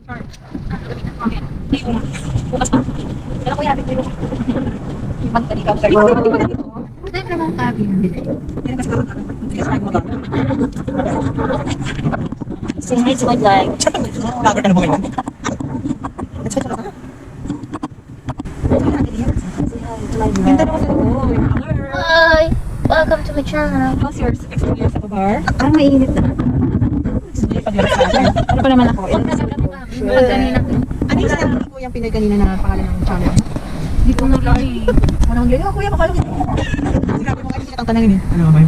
Bukas pa. Kailan ko yatin ko yung magkaligaw. Hindi naman cabin. Say hi to my vlog. Lager ka na mo ngayon. Hi! Welcome to my channel. How's your experience sa bar? Mainit na. Ano pa naman ako? Kanina. Ano yung sinabi ko yung Pinoy kanina na pangalan ng channel? Hindi ko na lang eh. Anong gano'n? Kuya, makalo. Sinabi mo kayo siya tanangin eh. Ano ba?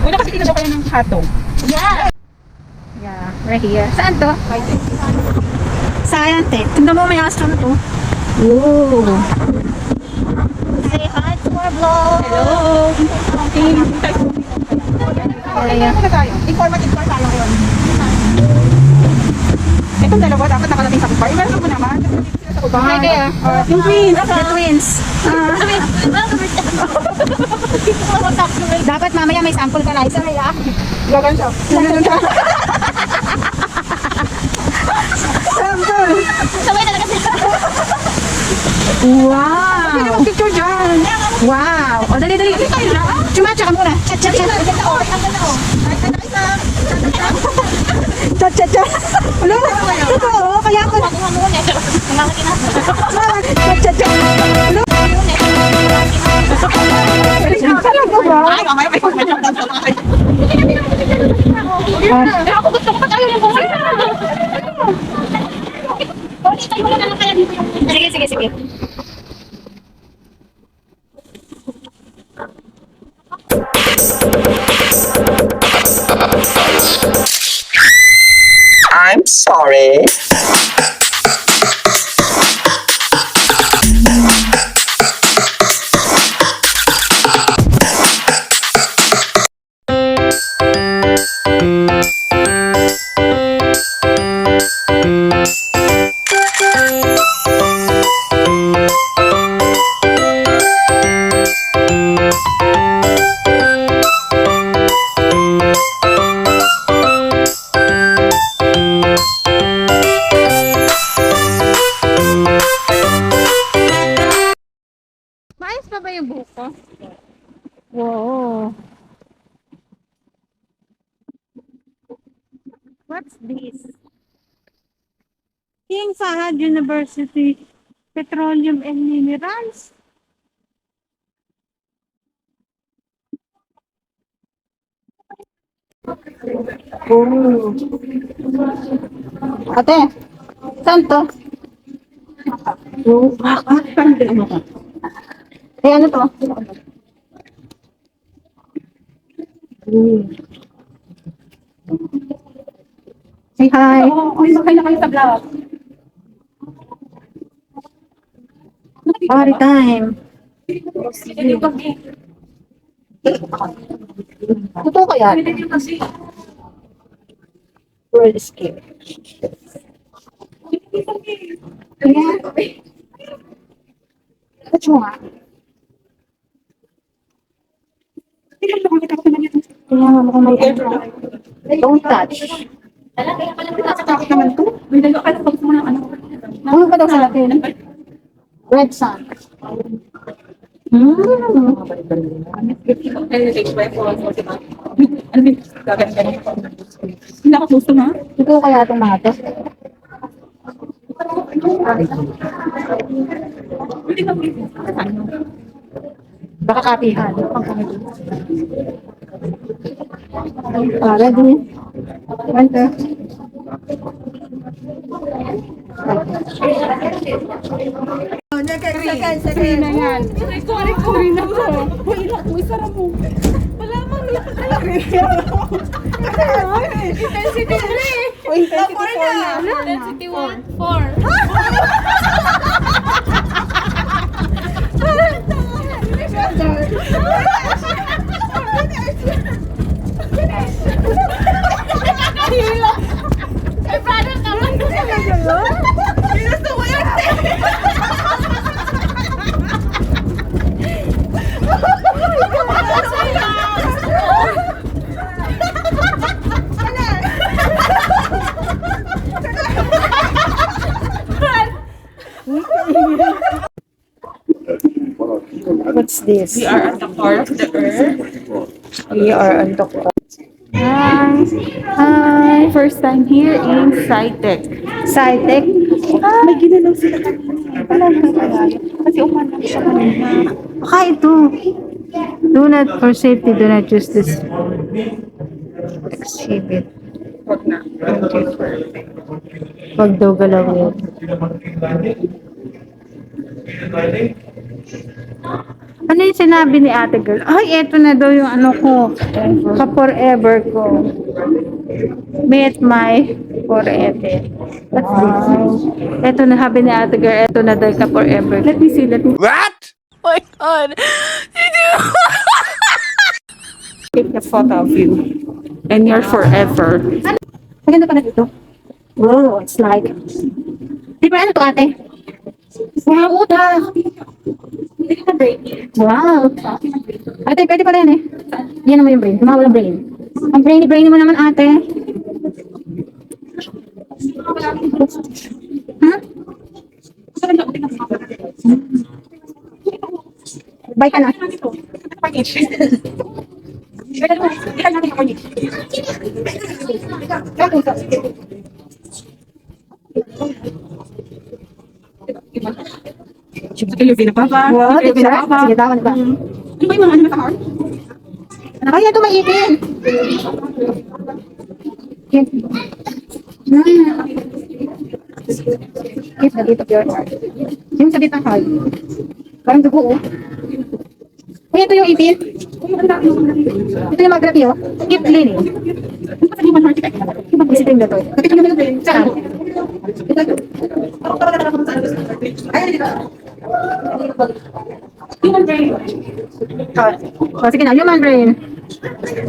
Una kasi tinanong kayo ng hotdog. Yeah! Yeah, right here. Saan to? Scientech. Tingnan mo may astro na to. Ooh. Say hi to our vlog. Hello! Ayan. Ano tayo? Informative bar tayo ngayon. Itong dalawa dapat nakalating sa bar. Iwanan mo naman. Sila sa kubahan. Hi there. Yung twins. The twins. Dapat mamaya may sample ka na. Isa rin ah. Gagan siya. Sample. Sabay talaga sila. Wow! Picture dyan. Wow. O, dali, dali. Chumatcha ka muna. Chat, chat, chat. Chat, chat, chat. Hello? Totoo, kaya ko. Chat, chat, chat. Hello? Sarap mo ba? Ay, mamaya may pagkakataon sa mga. Ako gusto ko pa tayo ng buhay. Tayo mo na lang kaya dito. Sige, sige, sige. I'm sorry. Maayos pa ba yung buhok ko? Wow. What's this? King Fahd University Petroleum and Minerals. Oh. Ate, saan to? Oh, saan din ano ka? Eh, ano to? Say hi. Oh, sakay na kayo sa vlog. Party time. Totoo kaya? World escape. Kaya, touch mo nga. Kaya nga mukhang may don't touch. Nakatakot naman to. Ano ba daw sa Latin? Red sun. Hindi ako gusto na. Ito kaya itong mga to? Baka kapihan. Ready? Enter. Second na yan. Sorry na ko. Wala ko, isara mo. Wala mo, Intensity 3. O, intensity 4 na. Intensity 1, 4. Ay, brother, naman. Ginusto mo yun. this? We are at the core of the earth. We are on the Hi. Hi. First time here in SciTech. Sci-Tech. May ginalaw sila kanina. Wala na kaya. Kasi umanak siya kanina. Baka ito. Do not, for safety, do not use this exhibit. Huwag na. Wag daw galawin. Ano yung sinabi ni ate girl? Ay, eto na daw yung ano ko. Ka-forever ko. Meet my forever. Wow. Eto na sabi ni ate girl, eto na daw yung ka-forever. Let me see. Let me What? take a photo of you. And you're forever. Maganda pala dito. Wow, it's like... Di ba ano to ate? Wow, uta! Wow! Ate, pwede pala yan eh. Yan naman yung brain. Tumawala ang brain. Ang brainy mo naman ate. Ha? Bye ka na. Sige, yung pinapapa. Wow, di ba? Sige, daw, ano ba? Ano ba yung mga ano na kahar? Ay, ito maitin. Keep the beat of your heart. Yung sa beat ng heart. Parang dugo, oh. Uy, ito yung ipin. Ito yung mag-review. Keep cleaning. Visiting the toy. Saan? Human brain. Oh, sige na, human brain.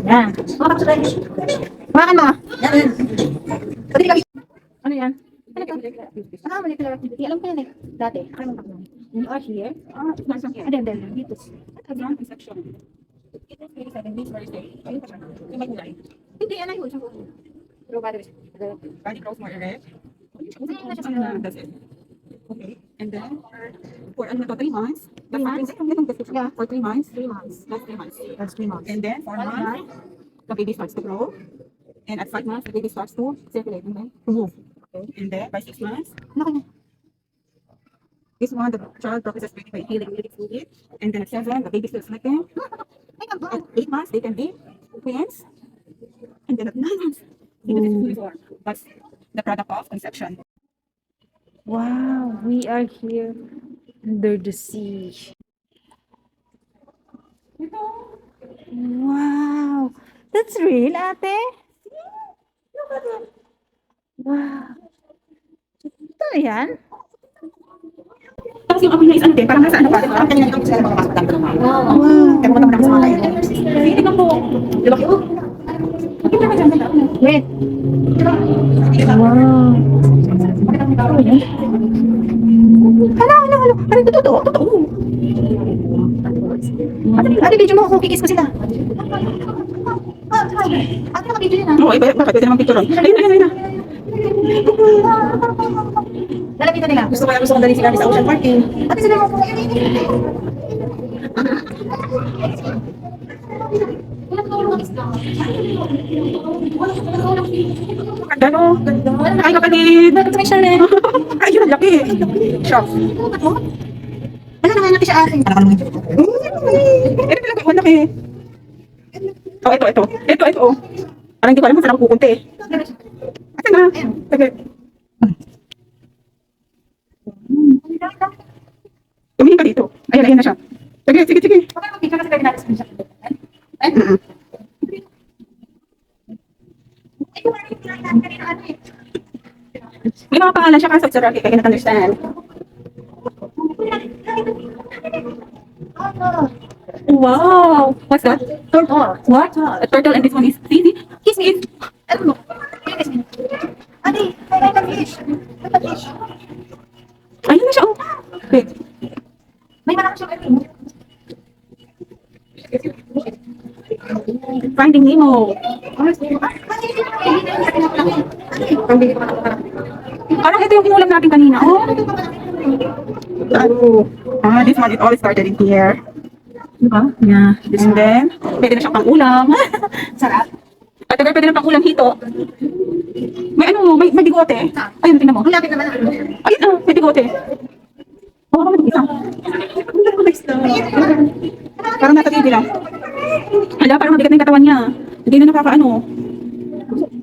Yan. Hawakan mo. Ano yan? Ano ito? Molecular activity. Alam ko yan eh. Dati. You are here. Dito. Advanced conception. It is 27 days very safe. Ayun pa siya. Yung may kulay. Hindi, ano yun? Pero by the way, Body grows more erect. That's it. Okay. And then, for ano to, 3 months. Three months? Yeah. For 3 months. 3 months. That's 3 months. That's 3 months. And then, 4 months, the baby starts to grow. And at 5 months, the baby starts to circulate and then to move. Okay. And then, by 6 months, Ano kanya? this one, the child progresses quickly by healing lytic fluid. And then at 7, the baby still sleeping. Ay, ang At 8 months, they can be twins. And then at 9 months, even if it's fully formed. That's the product of conception. Wow, we are here under the sea. Wow, that's real, ate? Look at it. Wow. Ito yan? Tapos yung amoy niya is ante, parang nasa ano pa. Parang kanina dito sila makapasok ng trabaho. Wow. Kaya pumunta ko na sa mga kain. Hindi naman po. Laki oh. Bakit naman dyan nila? Wait. Wow. Hala. Ano ito? Totoo? Ate, video mo. Kukikis ko sila. Ate, naka-video yun ah. Oo, iba. Bakit? Pwede naman picture ron. Ayun. Lalapitan nila. Gusto ko dali sila sa ocean party. Ate, sila mo. Ganda no? Ay, kapatid. Ay, yun, laki. Shock. Wala naman natin siya akin. Ito talaga, ang laki. Oh, ito. Ito. Parang hindi ko alam kung saan ako pupunta eh. Ate na. Sige. Tumingin ka dito. Ayan na siya. Sige. May mga pangalan siya kasi sorry, I cannot understand. Wow! What's that? Turtle. What? A turtle and this one is Fifi. Kiss me. Ano mo? Kiss me. Ate, may fish. Ayun na siya. Oh. Wait. May malaki siya kanina. Finding Nemo. Parang ito yung inulam natin kanina. Oh. This one, it all started in here. Diba? Yeah. And then, pwede na siyang pang-ulam. Sarap. At tagal pwede na pang-ulam hito. May ano, may bigote. Ayun, tingnan mo. Ang lapit naman ang Ayun ah, may bigote. Oo, may isa. Parang nasa TV lang. Hala, parang mabigat na yung katawan niya. Hindi na nakakaano.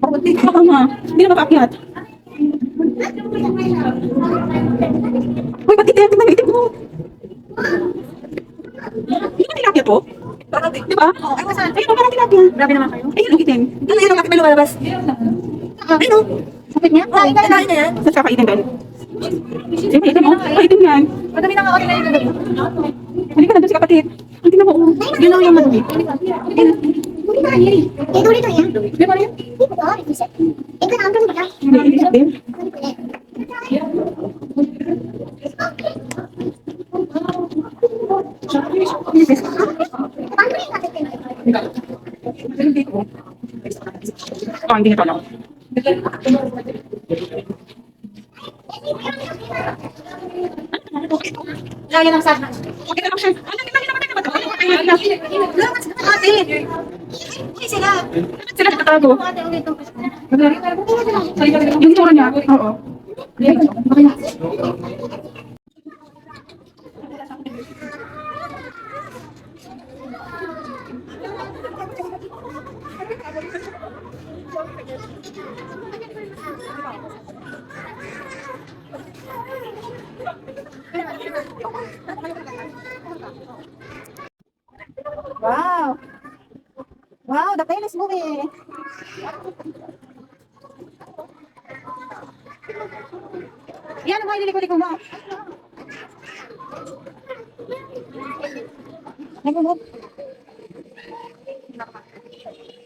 Baka nga, hindi na makaakyat. Uy, ba't itim? Tingnan mo, itim mo. Hindi ba tilapia to? Di ba? Ay, masarap. Ayun, parang tilapia. Grabe naman kayo. Ayun, ang itim. Ano yun ang lapit na lumalabas? Ayun o. Sakit niya? Ay, kaya na yan. Saan siya kaitim doon? Itim, itim mo. Kaitim yan. Madami na nga ako tinayos na Halika na doon si kapatid. Ang tingnan mo. Yun lang yung madumi. Itu ulit ya? Di ba rin? Itu oh, bisa. Itu nonton kita. Hindi, itim din. Oh, hindi ito lang. Lagi ng sana. Okay na lang siya. Ano, tingnan niyo naman tayo ba ito? Ayun na. Lakas ka ate. Uy, sila. Sila nakatago. Ate, ulit itong Yung itsura niya. Oo. Wow. Wow, the famous movie. Yan ang liko-liko mo. Nag-move.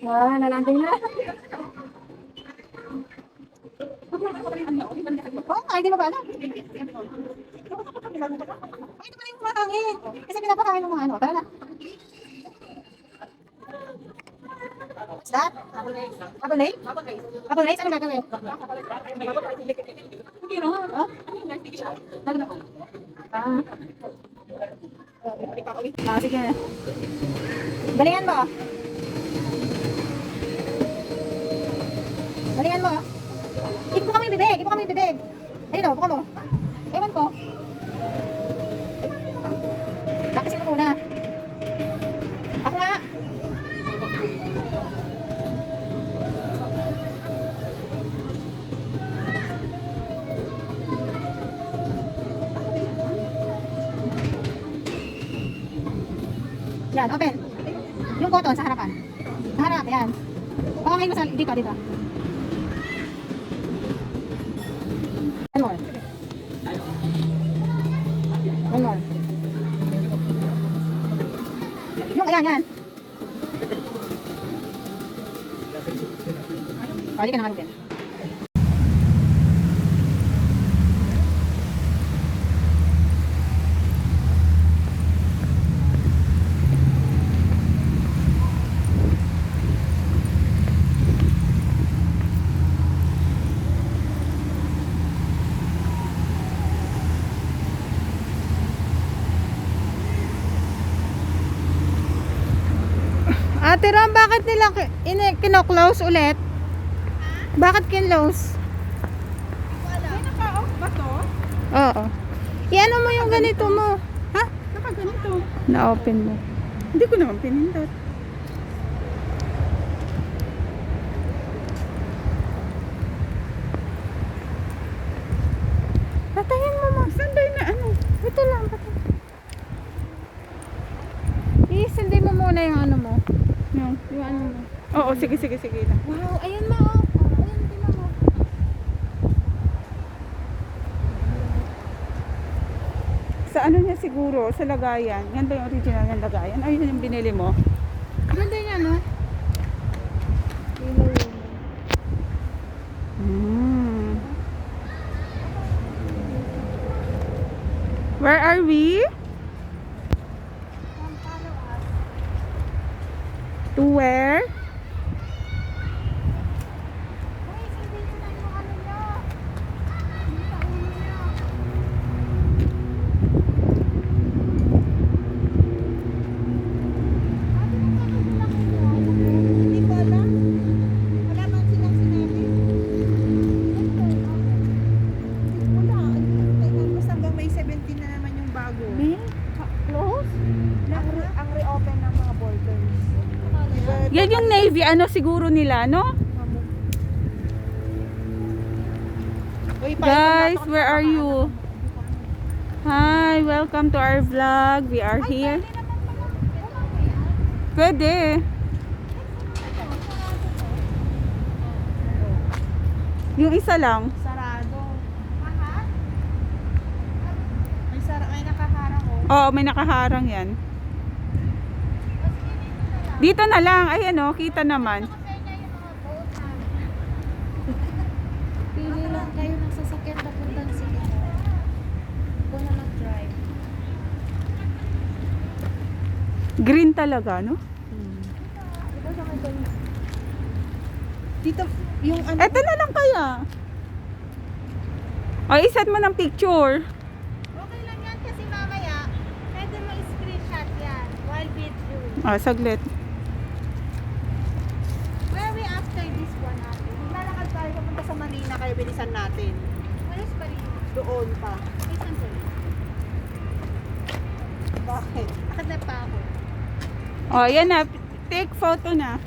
Wow, nalanding na. Oh, ay, di mo ba alam? Ay, ito pa rin kumakangin. Kasi pinapakain ng mga ano. Tara na. What's that? Apple rice? Apple rice? Ano gagawin? Huh? Ah, sige. Galingan mo. Galingan mo. Ipo kami yung bibig. Ipo kami yung bibig. Ayun o, buka mo. Ewan ko. Lakasin mo muna. Ako nga. Yan, open. Yung cotton sa harapan. Sa harap, yan. Pakakain mo sa dito, dito. One more. One more. Yung, ayan, yan. Pwede ka naman din. Ate Ram, bakit nila kino-close ulit? Bakit kinlose? Naka-off ba to? Oo. Iano mo yung ganito mo. Ha? Naka-ganito. Na-open mo. Hindi ko naman pinindot. Patayin mo mo. Saan ba yun na ano? Ito lang. Patayin. I-sindi mo muna yung ano mo. Yung ano mo. Oo, sige lang. Wow, ayun mo. Oh. Ayun, tingnan mo. Sa ano niya siguro, sa lagayan. Yan ba yung original ng lagayan? Ay, yun yung binili mo. Ganda niya, no? Ilaw yun. Where are we? To where? ano siguro nila, no? Guys, where are you? Hi, welcome to our vlog. We are here. Pwede. Yung isa lang. Sarado. May nakaharang oh. Oo, may nakaharang yan. Dito na lang. Ayan o, kita naman. Pili lang kayo ng sasakyan papuntang sige. Ikaw na mag-drive. Green talaga, no? Dito, yung ano. Eto na lang kaya. O, iset mo ng picture. Okay lang yan kasi mamaya, pwede mo screenshot yan while video. Ah, saglit. Where are we after this one natin? Maglalakad tayo papunta sa Manila kaya bilisan natin. Where's Paris? Doon pa. Ay, saan sa'yo? Bakit? Nakadap pa ako. O, yan na. Take photo na.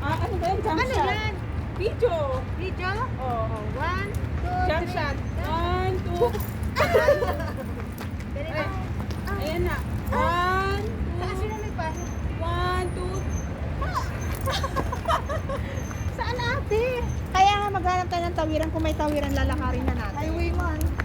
Ano ba yan? Jump Ano shot? yan? Video. Video? Oo. 1, 2, Jump 3. shot. 1, 2. Ganito. Ayan na. 1, Saan sino may pa? 1, 2. Saan ate? Kaya nga maghanap tayo ng tawiran. Kung may tawiran, lalakarin na natin. Highway 1.